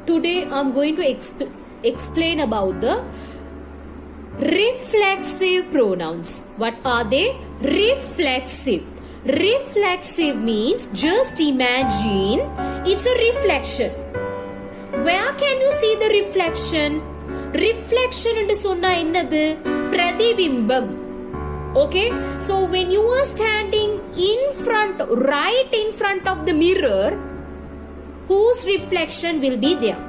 today I'm going to explain about the reflexive pronouns. What are they? Reflexive. Reflexive means just imagine it's a reflection. Where can you see the reflection? Reflection என்று சொன்னா என்னது? பிரதிபிம்பம். Okay, so when you are standing right in front of the mirror, whose reflection will be there?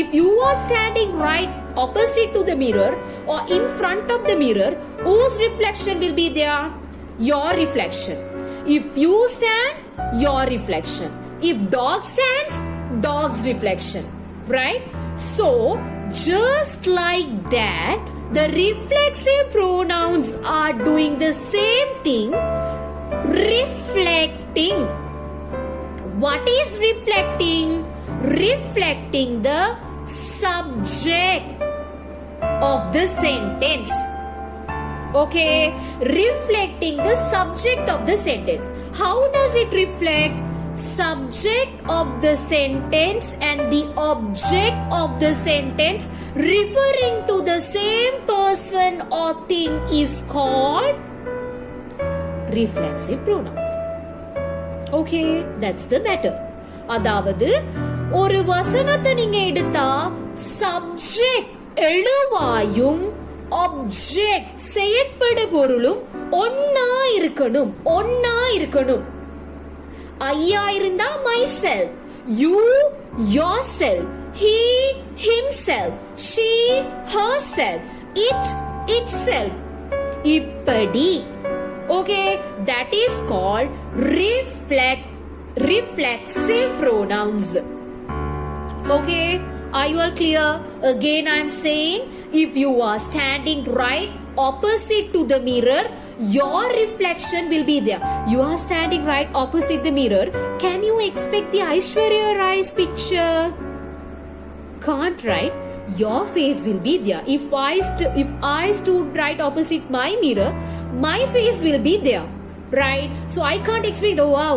If you are standing right opposite to the mirror or in front of the mirror, whose reflection will be there? Your reflection. If you stand, your reflection. If dog stands, dog's reflection. Right? So, just like that, the reflexive pronouns are doing the same thing, reflecting. What is reflecting? Reflecting the subject of the sentence. Okay, reflecting the subject of the sentence. How does it reflect? Subject of the sentence and the object of the sentence referring to the same person or thing is called reflexive pronouns. Okay, that's the matter. அதாவது ஒரு வசனத்தை நீங்க எடுத்தா subject எழுவாயும் object செயற்படு பொருளும் ஒன்னா இருக்கணும். ஐயா இருந்தா myself, you yourself, he himself, she herself, it itself. இப்படி. Okay, that is called reflexive pronouns. Okay, are you all clear? Again I am saying, if you are standing right opposite to the mirror, your reflection will be there. You are standing right opposite the mirror. Can you expect the Aishwarya Rai's picture? Can't, right? Your face will be there. If I stood right opposite my mirror, my face will be there, right? So I can't expect, oh wow,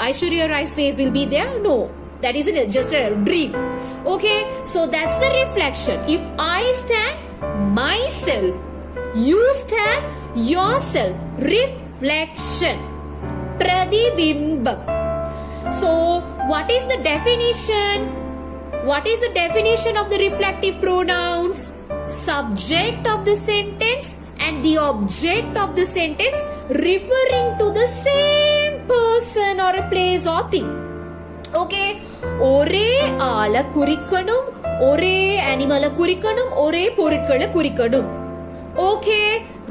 Aishwarya Rai's face will be there. No, that isn't just a dream. Okay, so that's the reflection. If I stand, myself, you stand, yourself. Reflection. Pradibimba. So what is the definition? What is the definition of the reflective pronouns? Subject of the sentence and the object of the sentence referring to the same person or a place or thing. Okay, ஒரே ஆள குறிக்கணும், ஒரே அனிமலை குறிக்கணும், ஒரே பொருட்களை குறிக்கணும். Okay,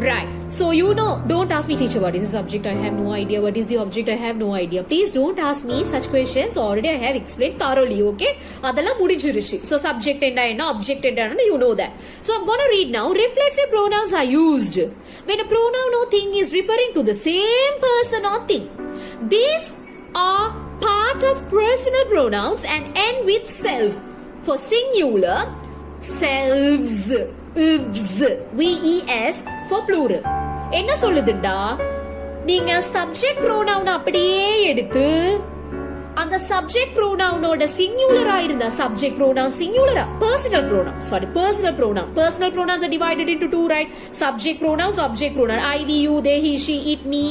right. So you know, don't ask me, teacher, what is the subject? I have no idea. What is the object? I have no idea. Please don't ask me such questions. Already I have explained thoroughly. Okay, அதெல்லாம் முடிஞ்சிருச்சு. So subject என்ன, object என்ன, you know that. So I'm gonna read now. Reflexive pronouns are used when a pronoun or thing is referring to the same person or thing. These are part of personal pronouns and end with self. For singular, selves. VES for plural. என்ன சொல்லுதுடா, நீங்க subject pronoun அப்படியே எடுத்து அங்க subject ப்ரோனவுனோட சிங்குலரா இருந்தா subject pronoun சிங்குலரா, personal pronouns are divided into two, right? Subject pronouns, object pronoun. I, we, you, they, he, she, it, me,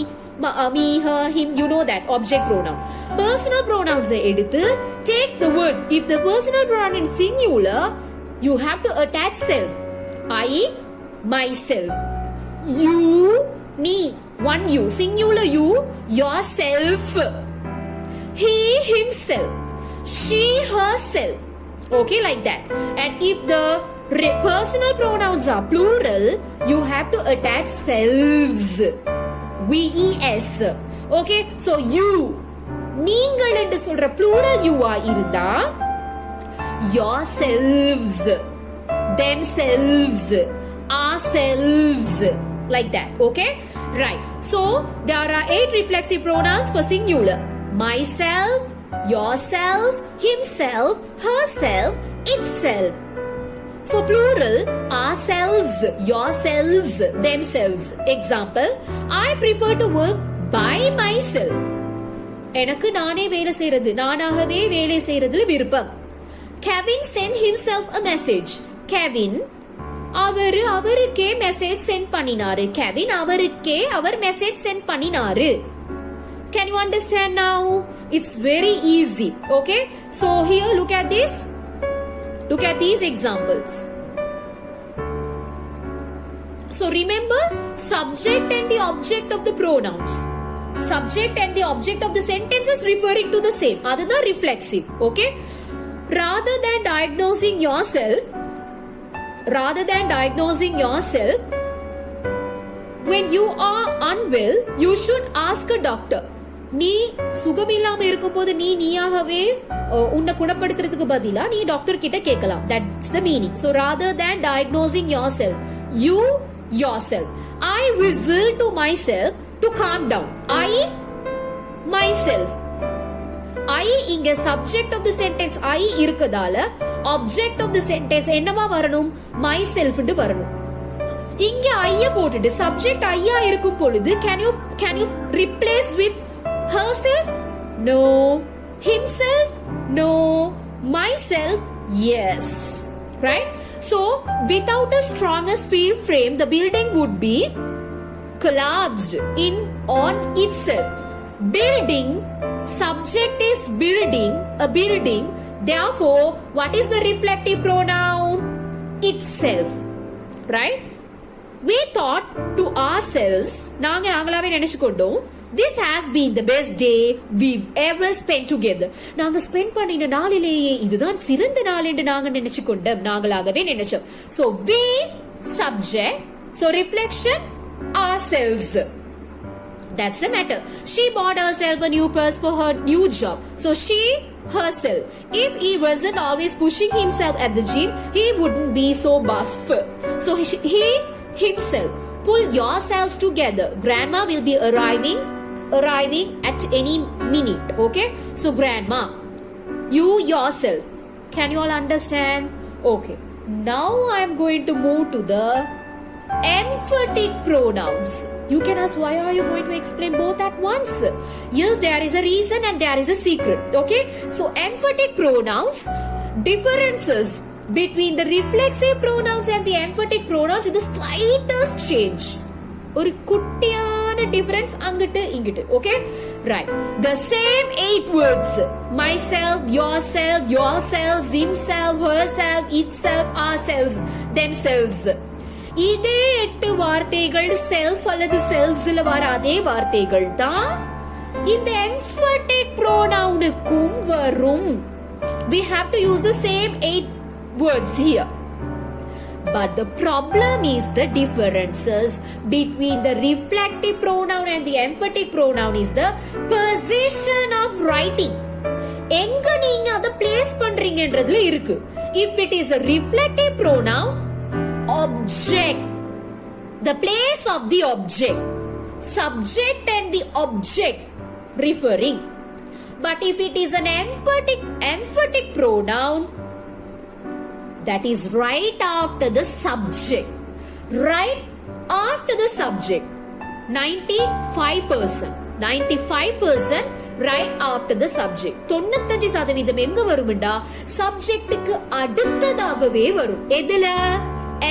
her, him, you know that. Object pronoun. Personal pronouns எடுத்து take the word. If the personal pronoun is singular, you have to attach self. I, myself. You, me, one you. Singular you, yourself. He, himself. She, herself. Okay, like that. And if the personal pronouns are plural, you have to attach selves. VES. Okay, so you. நீங்கள் என்று சொல்ற plural you இருந்தா yourselves, themselves, ourselves, like that. Okay, right. So there are 8 reflexive pronouns for singular: myself, yourself, himself, herself, itself. For plural, ourselves, yourselves, themselves. Example, I prefer to work by myself. எனக்கு நானே வேலை செய்யறது, நானாகவே வேலை செய்யறதுல விருப்பம். Kevin sent himself a message. Kevin அவருக்கே message sent பண்ணினாரு. Kevin அவருக்கே அவர் மெசேஜ் சென்ட் பண்ணினாரு. Can you understand now? It's very easy. Okay, so here look at this. Look at these examples. So remember, subject and the object of the pronouns. Subject and the object of the sentence is referring to the same. That's the reflexive. Okay, rather than diagnosing yourself when you are unwell, you should ask a doctor. நீ சுகமில்லாம இருக்கும்போது நீயாகவே உன்னை குணப்படுத்துறதுக்கு பதிலா நீ doctor கிட்ட கேட்கலாம். That's the meaning. So rather than diagnosing yourself, you yourself. I whistle to myself to calm down. myself. இங்க subject of the sentence இருக்கதால object of the sentence என்னவா வரணும்? myself ன்னு வரணும். இங்க போட்டுட்டு subject இருக்கும் பொழுது can you replace with herself? No. Himself? No. Myself? Yes. Right? So without a stronger steel frame, the building would be collapsed on itself. Building, subject is building, a building. Therefore, what is the reflective pronoun? Itself. Right? We thought to ourselves, நாங்களாவே நினைச்சுக்கொண்டோம், this has been the best day we've ever spent together. நாங்க spend பண்ணின நாளிலேயே இதுதான் சிறந்த நாள் என்று நாங்களாகவே நினைச்சோம். So we, subject, so reflection, ourselves. That's the matter. She bought herself a new purse for her new job. So she, herself. If he wasn't always pushing himself at the gym, he wouldn't be so buff. So he himself. Pull yourselves together. Grandma will be arriving at any minute. Okay? So grandma, you yourself. Can you all understand? Okay. Now I am going to move to the emphatic pronouns. You can ask, why are you going to explain both at once? Yes, there is a reason and there is a secret. Okay? So emphatic pronouns, differences between the reflexive pronouns and the emphatic pronouns is the slightest change. ஒரு குட்டியான difference அங்கிட்டு இங்கிட்டு. Okay? Right. The same 8 words. Myself, yourself, yourselves, himself, herself, itself, ourselves, themselves. இதே 8 வார்த்தைகள் self அல்லது selves-ல வர அதே வார்த்தைகள் தான் இந்த emphatic pronoun-க்கும் வரும். We have to use the same 8 words here. But the problem is the differences between the reflective pronoun and the emphatic pronoun is the position of writing. எங்க நீங்க அதை place பண்றீங்கன்றதுல இருக்கு. If it is a reflective pronoun, object, the place of the object, subject and the object referring. But if it is an emphatic pronoun, that is right after the subject. Right after the subject. 95% right after the subject. 95% எங்க வரும்டா சப்ஜெக்ட்டுக்கு அடுத்ததாகவே வரும். எதுல?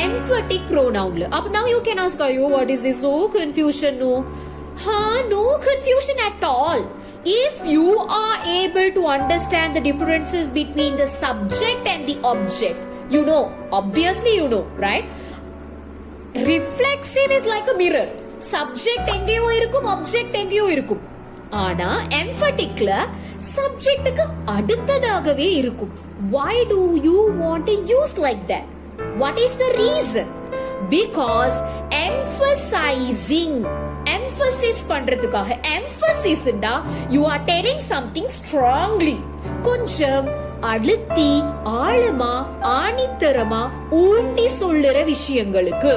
emphatic pronounல. Up now you can ask, what is this? So confusion? No confusion at all. If you are able to understand the differences between the subject and the object, you know, obviously you know, right? Reflexive is like a mirror. Subject எங்கேயோ இருக்கும், object எங்கேயோ இருக்கும். ஆனா emphaticல subjectக்கு அடுத்ததாகவே இருக்கும். Why do you want to use like that? What is the reason? Because emphasizing, emphasis பண்றதுக்காக, emphasis ண்டா you are telling something strongly. கொஞ்சம் அழுத்தி ஆழமா ஆணித்தரமா ஊண்டி சொல்லுற விஷயங்களுக்கு.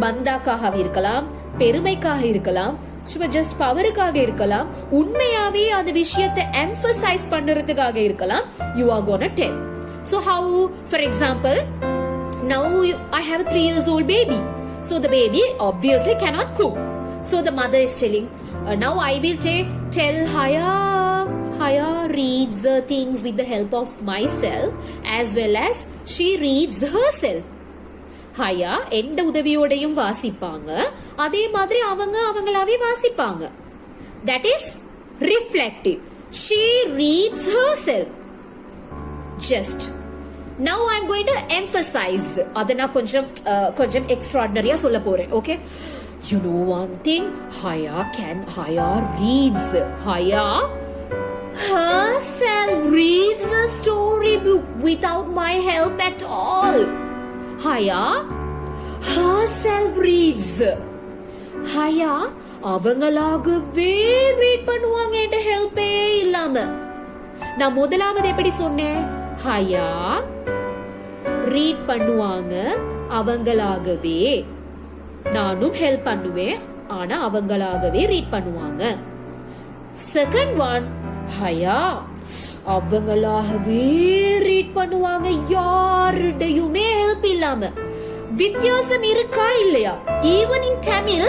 பந்தாக்காக இருக்கலாம், பெருமைக்காக இருக்கலாம், சும்மா ஜஸ்ட் பவருக்காக இருக்கலாம், உண்மையாவே அந்த விஷயத்தை emphasize பண்றதுக்காக இருக்கலாம். You are gonna tell. So how, for example, now I have a 3 years old baby. So the baby obviously cannot cook. So the mother is telling, now I will tell Haya reads things with the help of myself as well as she reads herself. Haya எந்த உதவியோடையும் வாசிப்பாங்க, அதே மாதிரி அவங்களாவே வாசிப்பாங்க. That is reflective. She reads herself. Just. Now I'm going to emphasize. அத நான் கொஞ்சம் extraordinary சொல்ல போறேன். Okay? You know one thing? Haya reads. Haya herself reads a storybook without my help at all. Haya herself reads. Haya அவங்களாகவே read பண்ணுவாங்க என்ற ஹெல்ப்பே இல்லாம. நான் முதலாவது எப்படி சொன்னேன்? ஹயா ரீட் பண்ணுவாங்க அவங்களாகவே, நானும் ஹெல்ப் பண்ணுவேன் ஆனா அவங்களாகவே ரீட் பண்ணுவாங்க. செகண்ட் ஒன், ஹயா அவங்களாகவே ரீட் பண்ணுவாங்க யாருடையுமே ஹெல்ப் இல்லாம. வித்தியாசம் இருக்கா இல்லையா? Even in Tamil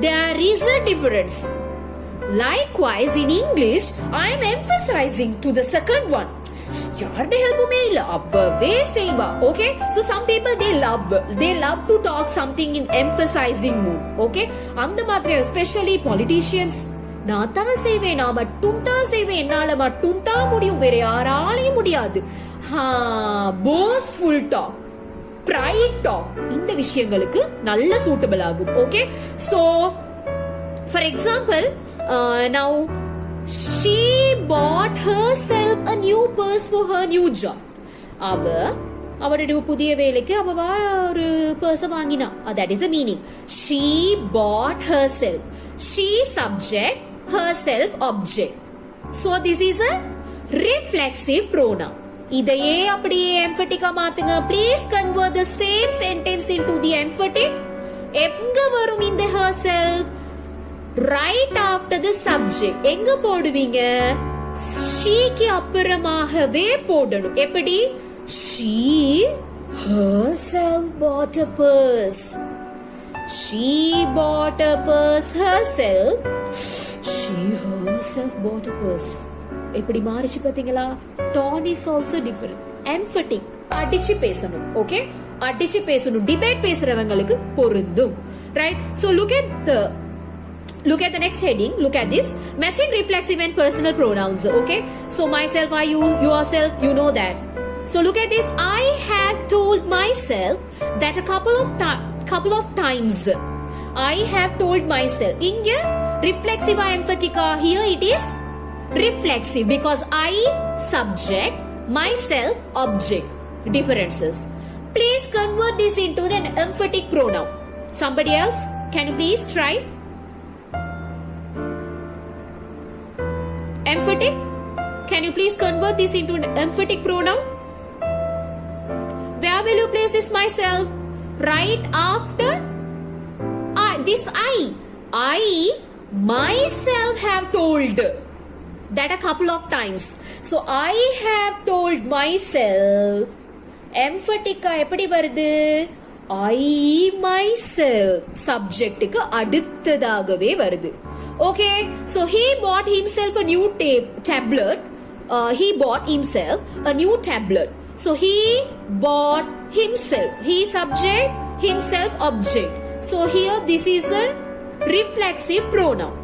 there is a difference. Likewise in English I am emphasizing to the second one. யாருடைய ஹெல்ப்புமே இல்ல, அவவே செய்வா. Okay, so some people they love to talk something in emphasizing mood. Okay, அந்த மாதிரி especially politicians, நான் தான் செய்வேன், நான் மட்டும் தான் செய்வேன், என்னால மட்டும் தான் முடியும், வேற யாராலையும் முடியாது. boastful talk, pride talk, இந்த விஷயங்களுக்கு நல்ல சூட்டபிள் ஆகும். Okay, so for example, now she bought herself a new purse for her new job. அவளுடைய புதிய வேலைக்கு அவ ஒரு பர்ஸ் வாங்கினா. that is the meaning. She bought herself. She subject, herself object. So this is a reflexive pronoun. இதையே அப்படியே எம்பட்டிக்கா மாத்துங்க. Please convert the same sentence into the emphatic. எங்க வரும் இந்த herself? Right after the subject. எங்க போடுவீங்க? sheக்கு அப்புறமாகவே போடணும். எப்படி? She herself bought a purse. She bought a purse herself. She herself bought a purse. எப்படி மாறிச்சு பாத்தீங்களா? Tone is also different. Emphatic. அடிச்சு பேசணும். ஓகே, அடிச்சு பேசணும். டிபேட் பேசுறவங்களுக்கு பொருந்தும். Right? So look at the next heading. Look at this. Matching reflexive and personal pronouns. Okay. So myself, I, you, yourself, you know that. So look at this. I have told myself that a couple of times. I have told myself. Inge reflexiva emphatica. Here it is reflexive because I subject, myself object. Differences. Please convert this into an emphatic pronoun. Somebody else? Can you please try? Emphatic? Can you please convert this into an emphatic pronoun? Where will you place this myself? Right after this I. I myself have told that a couple of times. So I have told myself. Emphatic எப்படி வருது? I myself subjectக்கு அடுத்ததாகவே வருது. Okay, so he bought himself a new tablet. He bought himself a new tablet. So he bought himself. He subject, himself object. So here this is a reflexive pronoun.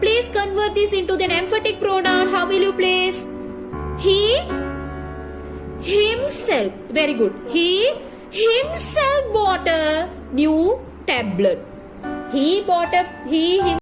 Please convert this into an emphatic pronoun. How will you place? He himself. Very good. He himself bought a new tablet. He bought a